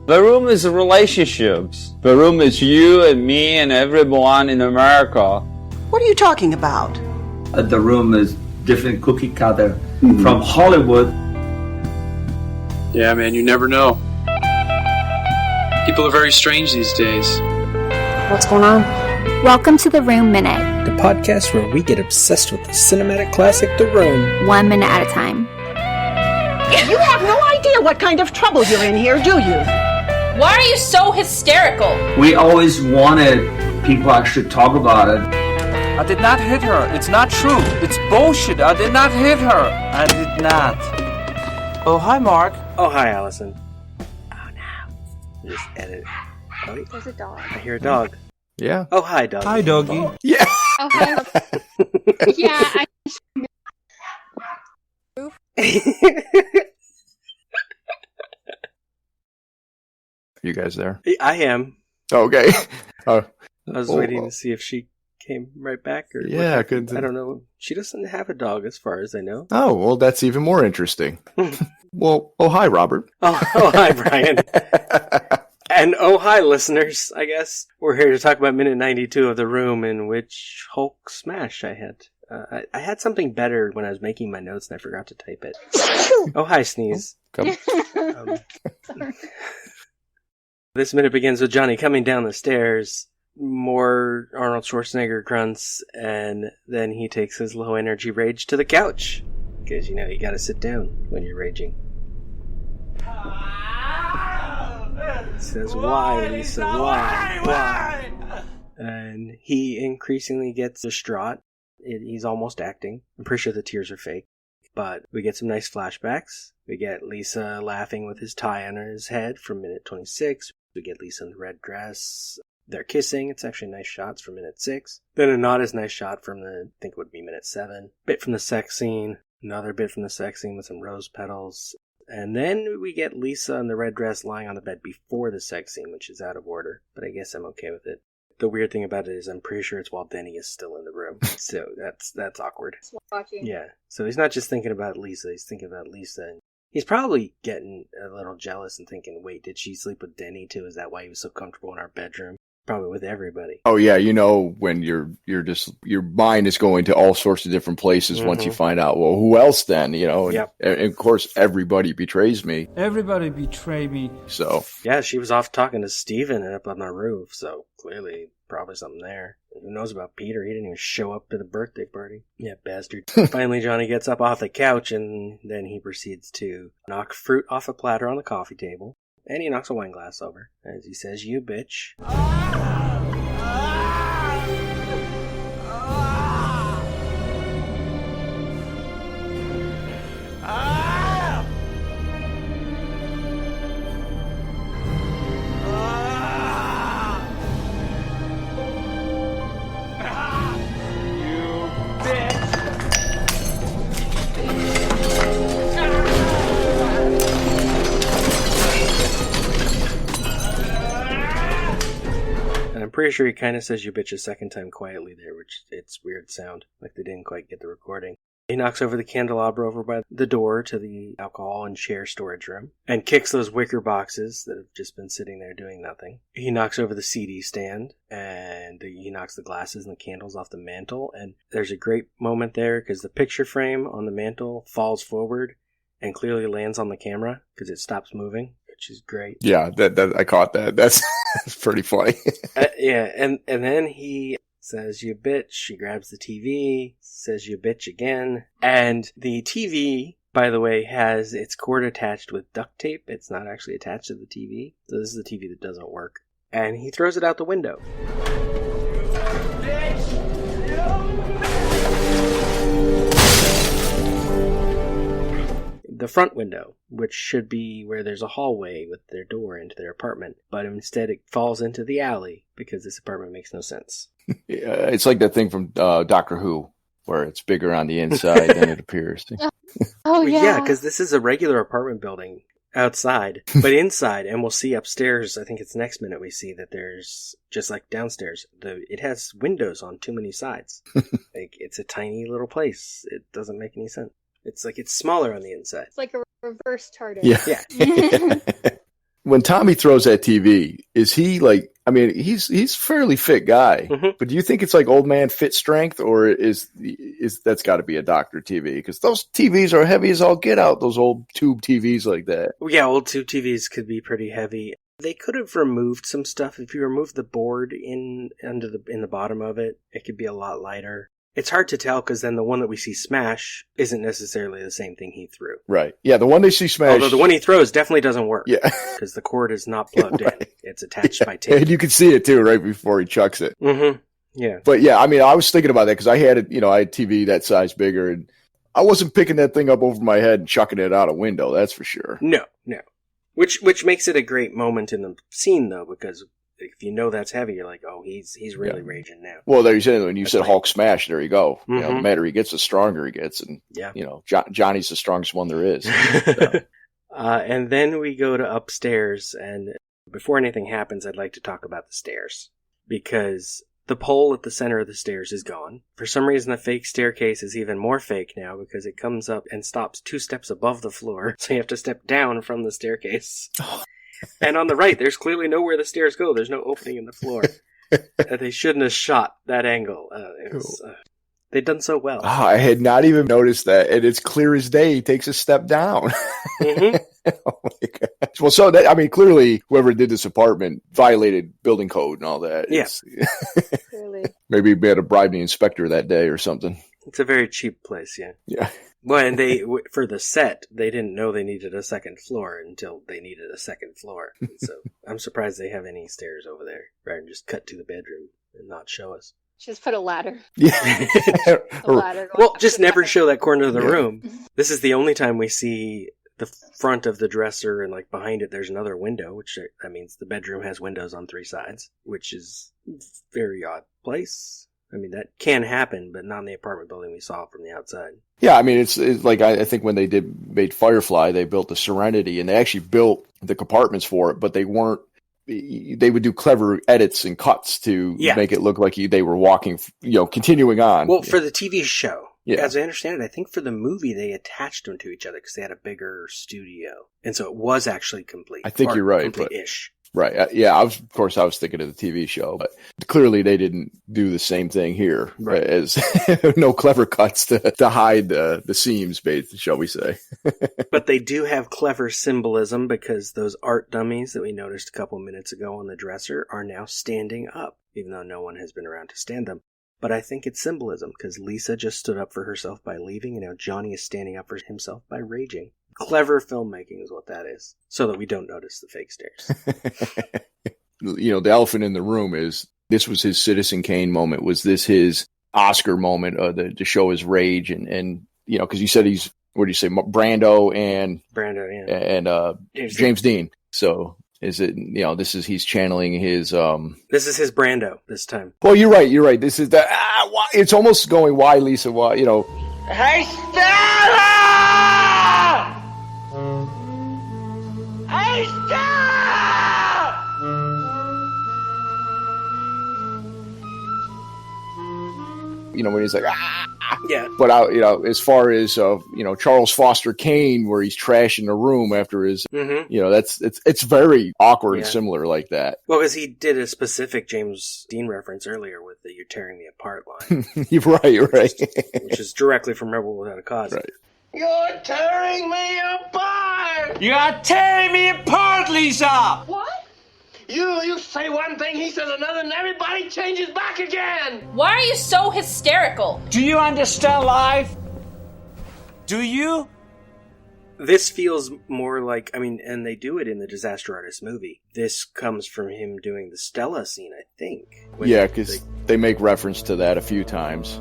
The room is relationships. The room is you and me and everyone in America. What are you talking about? The room is different cookie cutter from Hollywood. Yeah, man, you never know. People are very strange these days. What's going on? Welcome to The Room Minute, The podcast where we get obsessed with the cinematic classic The Room. 1 minute at a time. You have no idea what kind of trouble you're in here, do you? Why are you so hysterical? We always wanted people actually talk about it. I did not hit her. It's not true. It's bullshit. I did not hit her. I did not. Oh, hi, Mark. Oh, hi, Allison. Oh, no. Just edit it. Oh, wait. There's a dog. I hear a dog. Yeah. Oh, hi, doggy. Hi, doggy. Yeah. Oh, hi. Yeah, You guys there? I am. Okay. I was waiting to see if she came right back. Or Yeah, what. good. I don't know. She doesn't have a dog as far as I know. Oh, well, that's even more interesting. Well, oh, hi, Robert. Oh, hi, Brian. And oh, hi, listeners. I guess we're here to talk about minute 92 of The Room, in which Hulk smash I had. I had something better when I was making my notes, and I forgot to type it. Oh, hi, Sneeze. Come. This minute begins with Johnny coming down the stairs. More Arnold Schwarzenegger grunts, and then he takes his low-energy rage to the couch. Because, you know, you gotta sit down when you're raging. He says, why, Lisa, why? And he increasingly gets distraught. He's almost acting. I'm pretty sure the tears are fake. But we get some nice flashbacks. We get Lisa laughing with his tie on his head from minute 26. We get Lisa in the red dress. They're kissing. It's actually nice shots from minute 6. Then a not as nice shot from I think it would be minute 7. Bit from the sex scene. Another bit from the sex scene with some rose petals. And then we get Lisa in the red dress lying on the bed before the sex scene, which is out of order. But I guess I'm okay with it. The weird thing about it is I'm pretty sure it's while Denny is still in the room. So that's awkward. watching. Yeah. So he's not just thinking about Lisa, he's thinking about Lisa. And he's probably getting a little jealous and thinking, wait, did she sleep with Denny too? Is that why he was so comfortable in our bedroom? Probably with everybody. Oh, yeah, you know, when you're just, your mind is going to all sorts of different places once you find out, well, who else then, you know? Yep. And of course, everybody betrays me. Everybody betray me. So. Yeah, she was off talking to Steven up on the roof, so clearly probably something there. And who knows about Peter? He didn't even show up to the birthday party. Yeah, bastard. Finally, Johnny gets up off the couch, and then he proceeds to knock fruit off a platter on the coffee table. And he knocks a wine glass over as he says, you bitch. I'm pretty sure he kind of says you bitch a second time quietly there, which it's weird sound, like they didn't quite get the recording. He knocks over the candelabra over by the door to the alcohol and chair storage room, and kicks those wicker boxes that have just been sitting there doing nothing. He knocks over the CD stand, and he knocks the glasses and the candles off the mantle, and there's a great moment there, because the picture frame on the mantle falls forward, and clearly lands on the camera, because it stops moving. Which is great. Yeah, that I caught that. That's pretty funny. Yeah, and then he says, you bitch. He grabs the TV, says you bitch again. And the TV, by the way, has its cord attached with duct tape. It's not actually attached to the TV. So this is the TV that doesn't work. And he throws it out the window. The front window, which should be where there's a hallway with their door into their apartment, but instead it falls into the alley because this apartment makes no sense. Yeah, it's like that thing from Doctor Who, where it's bigger on the inside than it appears. Oh, yeah. Yeah, because this is a regular apartment building outside, but inside, and we'll see upstairs, I think it's next minute we see that there's, just like downstairs, it has windows on too many sides. Like, it's a tiny little place. It doesn't make any sense. It's like it's smaller on the inside. It's like a reverse TARDIS. Yeah. when Tommy throws that TV, is he like? I mean, he's a fairly fit guy, but do you think it's like old man fit strength, or is that's got to be a doctor TV? Because those TVs are heavy as all get out. Those old tube TVs like that. Yeah, old tube TVs could be pretty heavy. They could have removed some stuff. If you remove the board in the bottom of it, it could be a lot lighter. It's hard to tell because then the one that we see smash isn't necessarily the same thing he threw. Right. Yeah, the one they see smash. Although the one he throws definitely doesn't work. Yeah. Because the cord is not plugged right. in. It's attached by tape. And you can see it too right before he chucks it. Mm-hmm. Yeah. But yeah, I mean, I was thinking about that because I had it, I had TV that size bigger, and I wasn't picking that thing up over my head and chucking it out a window, that's for sure. No. Which makes it a great moment in the scene, though, because if you know that's heavy, you're like, oh, he's really raging now. Well, there you said when you said Hulk smash, there you go. Mm-hmm. The madder he gets, the stronger he gets, and Johnny's the strongest one there is. So. And then we go to upstairs, and before anything happens, I'd like to talk about the stairs because the pole at the center of the stairs is gone. For some reason, the fake staircase is even more fake now because it comes up and stops 2 steps above the floor, so you have to step down from the staircase. And on the right, there's clearly nowhere the stairs go. There's no opening in the floor. They shouldn't have shot that angle. They'd done so well. Oh, I had not even noticed that. And it's clear as day. He takes a step down. Mm-hmm. Oh my gosh. Well, so that, I mean, clearly whoever did this apartment violated building code and all that. Yes. Clearly. Maybe we had to bribe the inspector that day or something. It's a very cheap place, yeah. Yeah. Well, and they, for the set, they didn't know they needed a second floor until they needed a second floor. So I'm surprised they have any stairs over there rather than just cut to the bedroom and not show us. Just put a ladder. Yeah. A ladder Well, just never show that corner of the room. This is the only time we see the front of the dresser, and like behind it there's another window, which that means the bedroom has windows on 3 sides, which is a very odd place. I mean, that can happen, but not in the apartment building we saw from the outside. Yeah, I mean, it's like I think when they made Firefly, they built the Serenity, and they actually built the compartments for it, but they weren't. They would do clever edits and cuts to make it look like they were walking, continuing on. Well, for the TV show, Yeah. As I understand it, I think for the movie they attached them to each other because they had a bigger studio, and so it was actually complete. I think you're right, complete-ish. Right. Yeah. I was thinking of the TV show, but clearly they didn't do the same thing here. Right. As no clever cuts to hide the seams, shall we say? But they do have clever symbolism because those art dummies that we noticed a couple minutes ago on the dresser are now standing up, even though no one has been around to stand them. But I think it's symbolism because Lisa just stood up for herself by leaving, and now Johnny is standing up for himself by raging. Clever filmmaking is what that is, so that we don't notice the fake stairs. The elephant in the room is this was his Citizen Kane moment. Was this his Oscar moment to show his rage? And because you said he's, what do you say, Brando, yeah. And James Dean. So is it, he's channeling his... This is his Brando this time. Well, you're right. This is the... it's almost going, why, Lisa, why, Hey, Stella! Hey, Stella! When he's like, Yeah. But as far as Charles Foster Kane, where he's trashing the room after his, it's very awkward and similar like that. Well, because he did a specific James Dean reference earlier with the "You're tearing me apart" line. You're right. Which is directly from Rebel Without a Cause. Right. You're tearing me apart! You're tearing me apart, Lisa! What? You say one thing, he says another, and everybody changes back again! Why are you so hysterical? Do you understand life? Do you? This feels more like, and they do it in the Disaster Artist movie. This comes from him doing the Stella scene, I think. Yeah, because they make reference to that a few times.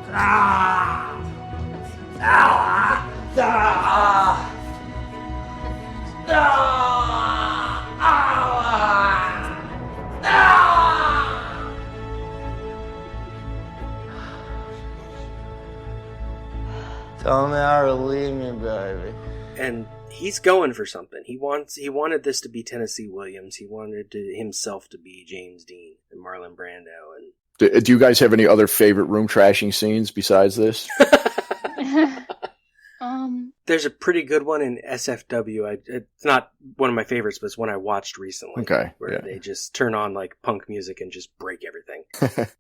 Tell me how to leave me, baby. And he's going for something. He wanted this to be Tennessee Williams. He wanted himself to be James Dean and Marlon Brando. And do you guys have any other favorite room trashing scenes besides this? There's a pretty good one in SFW. It's not one of my favorites, but it's one I watched recently. Okay. Where they just turn on like punk music and just break everything.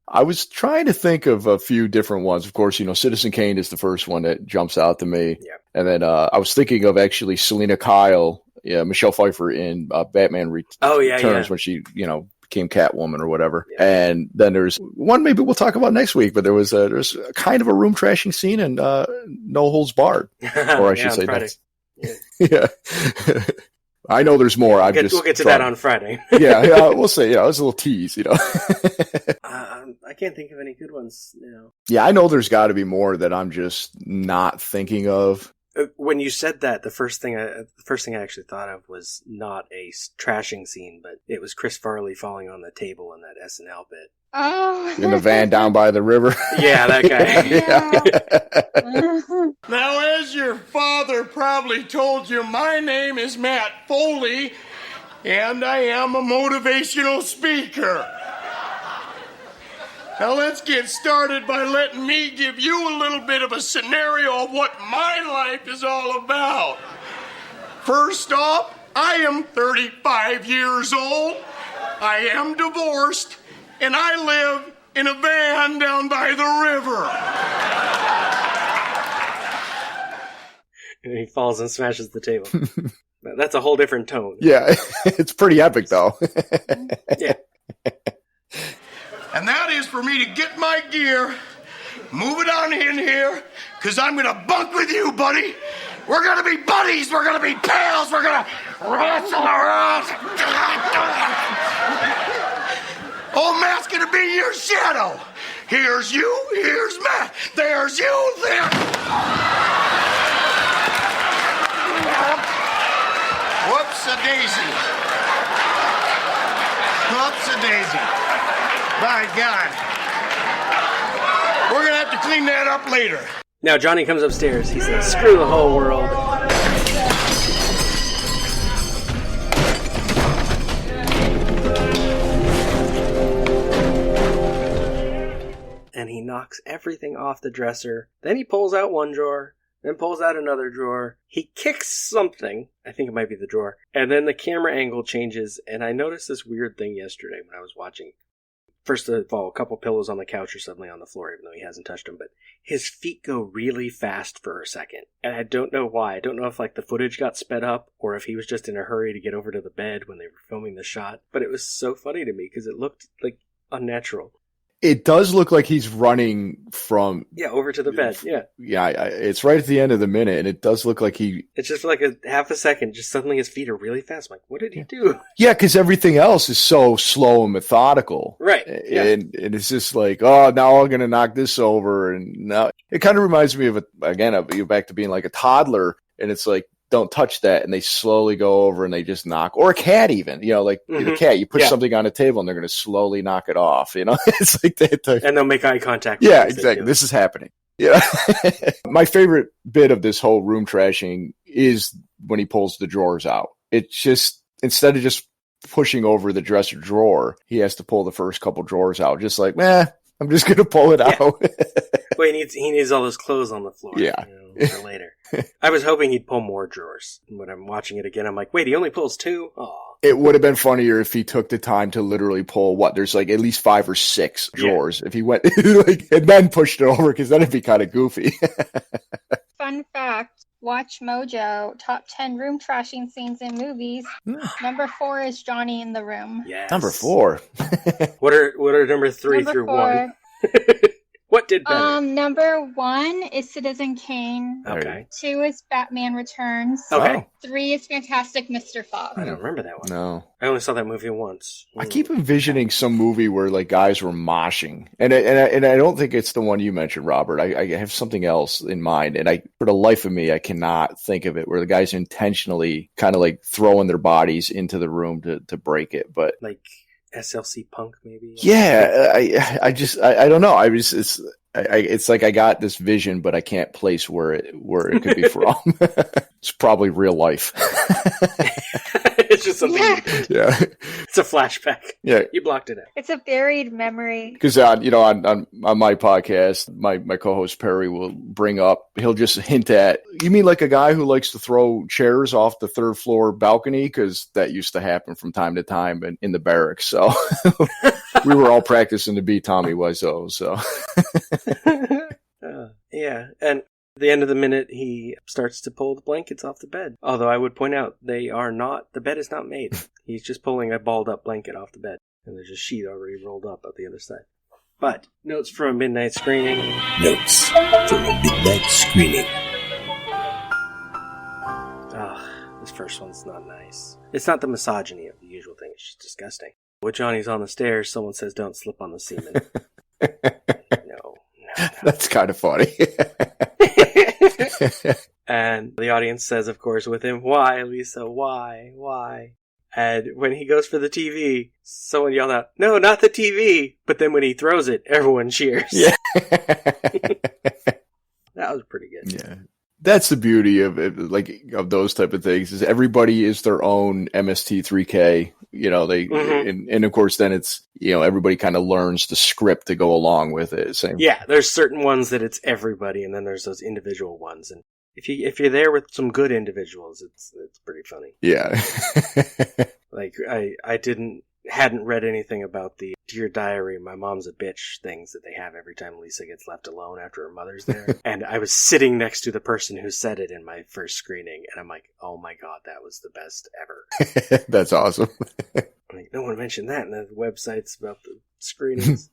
I was trying to think of a few different ones. Of course, Citizen Kane is the first one that jumps out to me. Yeah. And then I was thinking of actually Selena Kyle, Michelle Pfeiffer in Batman Returns when she, became Catwoman or whatever. Yeah. And then there's one maybe we'll talk about next week, but there's kind of a room trashing scene in No Holds Barred. Or I should say that. Yeah. I know there's more. We'll get to that on Friday. yeah, we'll say, it was a little tease, I can't think of any good ones, Yeah, I know there's got to be more that I'm just not thinking of. When you said that, the first thing I actually thought of was not a trashing scene, but it was Chris Farley falling on the table in that SNL bit. Oh. In the van down by the river. Yeah, that guy. Now, as your father probably told you, my name is Matt Foley, and I am a motivational speaker. Now let's get started by letting me give you a little bit of a scenario of what my life is all about. First off, I am 35 years old, I am divorced, and I live in a van down by the river. And he falls and smashes the table. That's a whole different tone. Yeah, it's pretty epic though. Yeah. And that is for me to get my gear, move it on in here, because I'm going to bunk with you, buddy. We're going to be buddies. We're going to be pals. We're going to wrestle around. Old Matt's going to be your shadow. Here's you. Here's Matt. There's you. There. Whoops-a-daisy. Whoops-a-daisy. By God. We're going to have to clean that up later. Now Johnny comes upstairs. He says, screw the whole world. And he knocks everything off the dresser. Then he pulls out one drawer. Then pulls out another drawer. He kicks something. I think it might be the drawer. And then the camera angle changes. And I noticed this weird thing yesterday when I was watching. First of all, a couple pillows on the couch are suddenly on the floor, even though he hasn't touched them. But his feet go really fast for a second. And I don't know why. I don't know if the footage got sped up or if he was just in a hurry to get over to the bed when they were filming the shot. But it was so funny to me because it looked unnatural. It does look like he's running from... Yeah, over to the bed, yeah. Yeah, it's right at the end of the minute, and it does look like he... It's just for a half a second, just suddenly his feet are really fast. I'm like, what did he do? Yeah, because everything else is so slow and methodical. Right. Yeah. And it's just like, now I'm going to knock this over. And now it kind of reminds me of, you're back to being like a toddler, and it's like, don't touch that, and they slowly go over and they just knock, or a cat even, the cat, you put something on a table and they're going to slowly knock it off, it's like that. And they'll make eye contact. Yeah, exactly. This is happening. Yeah. My favorite bit of this whole room trashing is when he pulls the drawers out. It's just, instead of just pushing over the dresser drawer, he has to pull the first couple drawers out, just like, I'm just going to pull it out. Well, he needs all his clothes on the floor. Yeah. For later. I was hoping he'd pull more drawers. When I'm watching it again, I'm like, wait, he only pulls 2? Aw. It would have been funnier if he took the time to literally pull, there's at least 5 or 6 drawers. If he went, and then pushed it over, because then it'd be kind of goofy. Fun fact, watch Mojo, top 10 room trashing scenes in movies. Number 4 is Johnny in the Room. Yes. Number 4. What are number 3 through 1? What did better? Number 1 is Citizen Kane. Okay. 2 is Batman Returns. Okay. 3 is Fantastic Mr. Fox. I don't remember that one. No. I only saw that movie once. I keep envisioning some movie where like guys were moshing, and I don't think it's the one you mentioned, Robert. I have something else in mind, and for the life of me, I cannot think of it. Where the guys intentionally kind of like throwing their bodies into the room to break it, but like SLC Punk, maybe. Yeah, I don't know. It's like I got this vision, but I can't place where it could be from. It's probably real life. It's just something. Yeah, it's a flashback. Yeah, you blocked it out. It's a buried memory. Because on my podcast, my co-host Perry will bring up. He'll just hint at. You mean like a guy who likes to throw chairs off the 3rd floor balcony? Because that used to happen from time to time in the barracks. So we were all practicing to be Tommy Wiseau. So yeah, and. At the end of the minute, he starts to pull the blankets off the bed. Although I would point out, the bed is not made. He's just pulling a balled up blanket off the bed. And there's a sheet already rolled up at the other side. But, notes from a midnight screening. Notes from a midnight screening. This first one's not nice. It's not the misogyny of the usual thing, it's just disgusting. When Johnny's on the stairs, someone says, "Don't slip on the semen." No. That's kind of funny. And the audience says, of course, with him, "Why, Lisa? Why? And when he goes for the TV, someone yelled out, "No, not the TV!" But then when he throws it, everyone cheers. Yeah. That was pretty good. Yeah. That's the beauty of those type of things is everybody is their own MST3K, and of course then it's, everybody kind of learns the script to go along with it. Same. Yeah. There's certain ones that it's everybody. And then there's those individual ones. And if you're there with some good individuals, it's pretty funny. Yeah. Like I hadn't read anything about the Dear Diary, my mom's a bitch things that they have every time Lisa gets left alone after her mother's there. And I was sitting next to the person who said it in my first screening, and I'm like, oh my god, that was the best ever. That's awesome. Like, no one mentioned that in the websites about the screenings.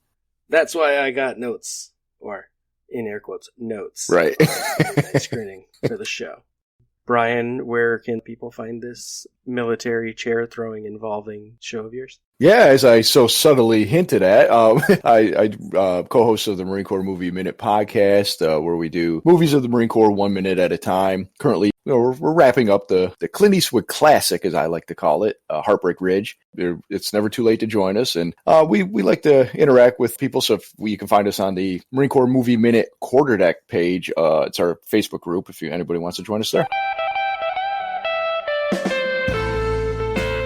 That's why I got notes, or in air quotes, notes. Right. Screening for the show. Bryon, where can people find this military chair throwing involving show of yours? Yeah, as I so subtly hinted at, I co-host of the Marine Corp Movie Minute podcast, where we do movies of the Marine Corps 1 minute at a time. Currently, we're wrapping up the Clint Eastwood classic, as I like to call it, Heartbreak Ridge. It's never too late to join us, and we like to interact with people. So you can find us on the Marine Corps Movie Minute Quarterdeck page. It's our Facebook group if anybody wants to join us there.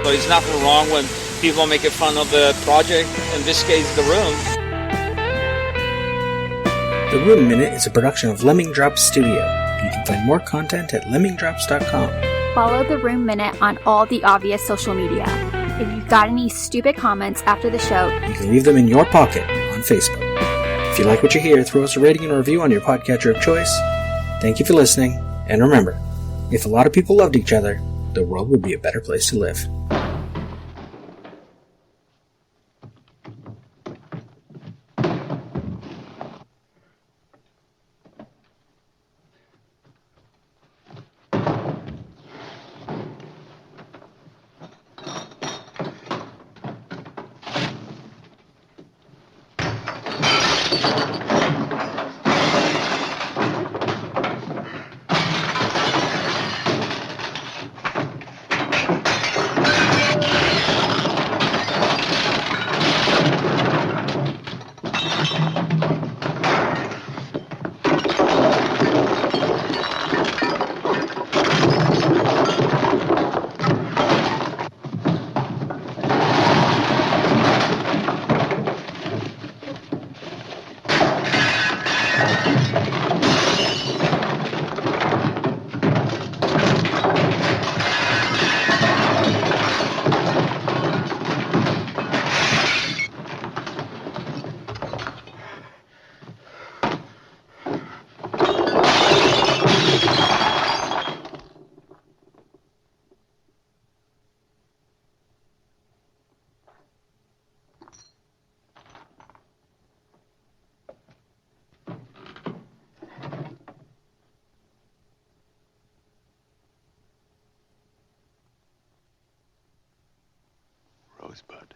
So there's nothing wrong when people make fun of the project, in this case, The Room. The Room Minute is a production of Lemming Drops Studio. You can find more content at lemmingdrops.com. Follow The Room Minute on all the obvious social media. If you've got any stupid comments after the show, you can leave them in your pocket on Facebook. If you like what you hear, throw us a rating and a review on your podcatcher of choice. Thank you for listening, and remember, if a lot of people loved each other, the world would be a better place to live. Rosebud.